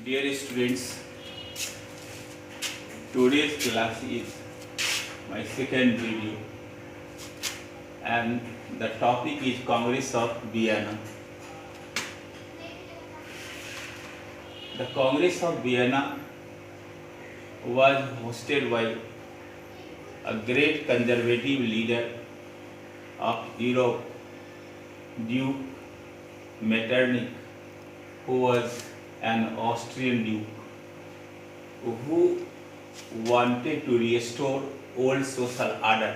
Dear students, today's class is my second video and the topic is Congress of Vienna. The Congress of Vienna was hosted by a great conservative leader of Europe, Duke Metternich, who was an Austrian duke who wanted to restore old social order,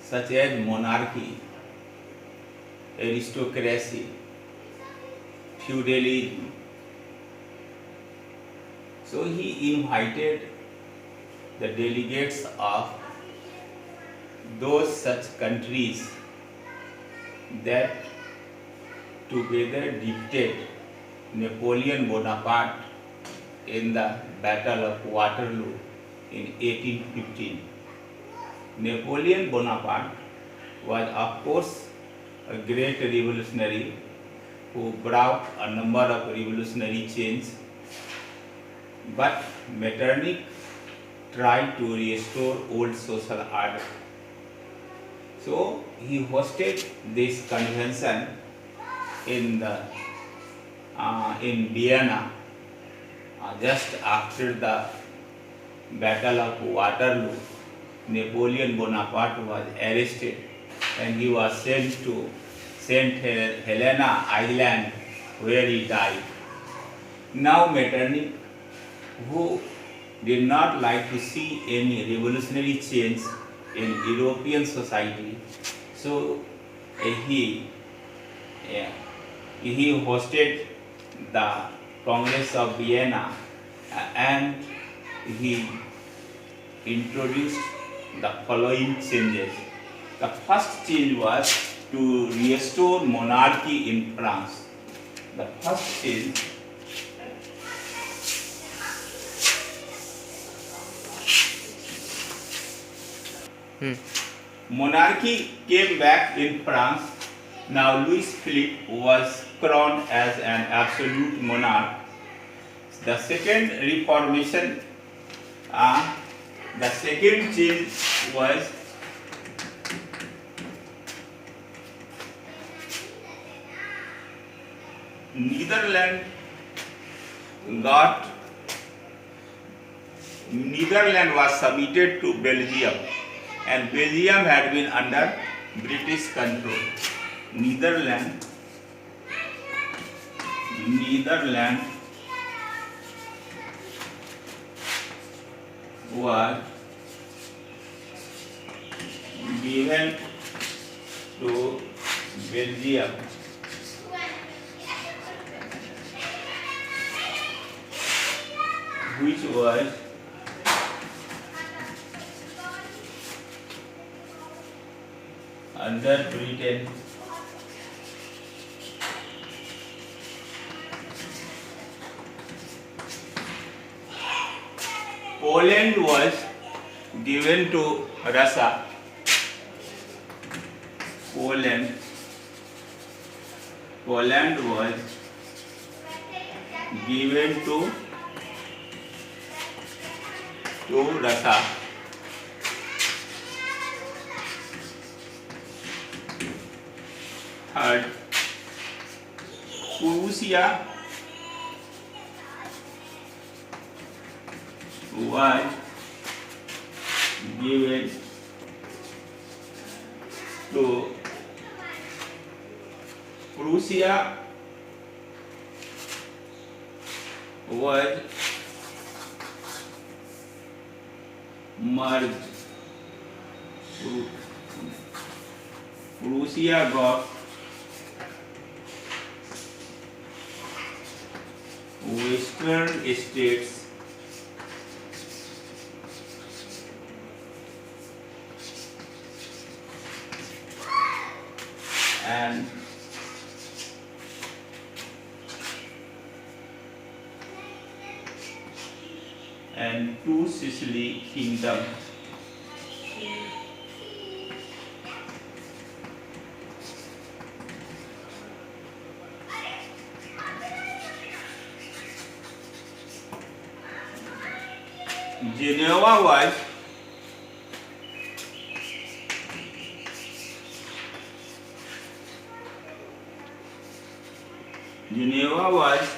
such as monarchy, aristocracy, feudalism. So he invited the delegates of those such countries that together defeated Napoleon Bonaparte in the Battle of Waterloo in 1815. Napoleon Bonaparte was of course a great revolutionary who brought a number of revolutionary changes, but Metternich tried to restore old social order. So he hosted this convention in Vienna just after the Battle of Waterloo. Napoleon Bonaparte was arrested and he was sent to St. Helena Island, where he died. Now Metternich, who did not like to see any revolutionary change in European society, so he hosted the Congress of Vienna and he introduced the following changes. The first change was to restore monarchy in France. The first change monarchy came back in France. Now Louis Philippe was crowned as an absolute monarch. The second reformation, the second change was Netherlands was submitted to Belgium, and Belgium had been under British control. Netherlands was given to Belgium, which was under Britain. Poland was given to Russia. Poland was given to Russia. Third, Prussia was given to Prussia was merged. Prussia got western states and two Sicily kingdom. Geneva was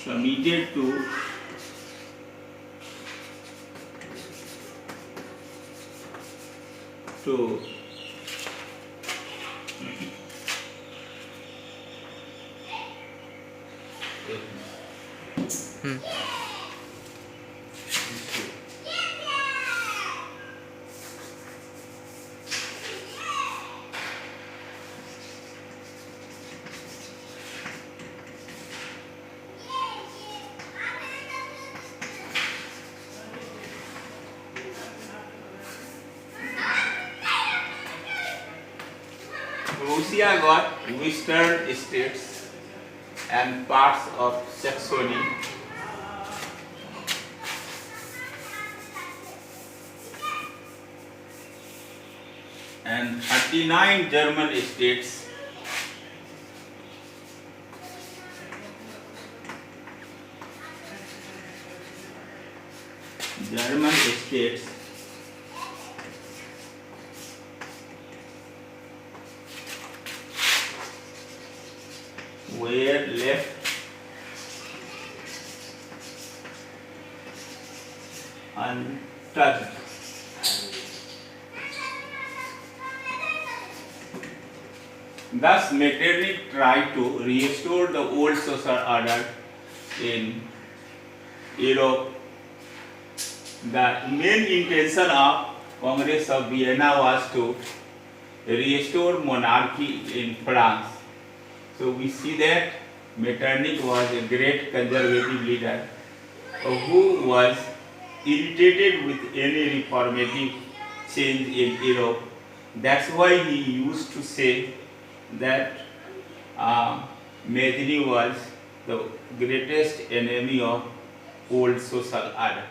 submitted to Prussia got western states and parts of Saxony. And 39 German states were left untouched. Thus, Metternich tried to restore the old social order in Europe. The main intention of Congress of Vienna was to restore monarchy in France. So we see that Metternich was a great conservative leader who was irritated with any reformative change in Europe. That's why he used to say that Metternich was the greatest enemy of old social order.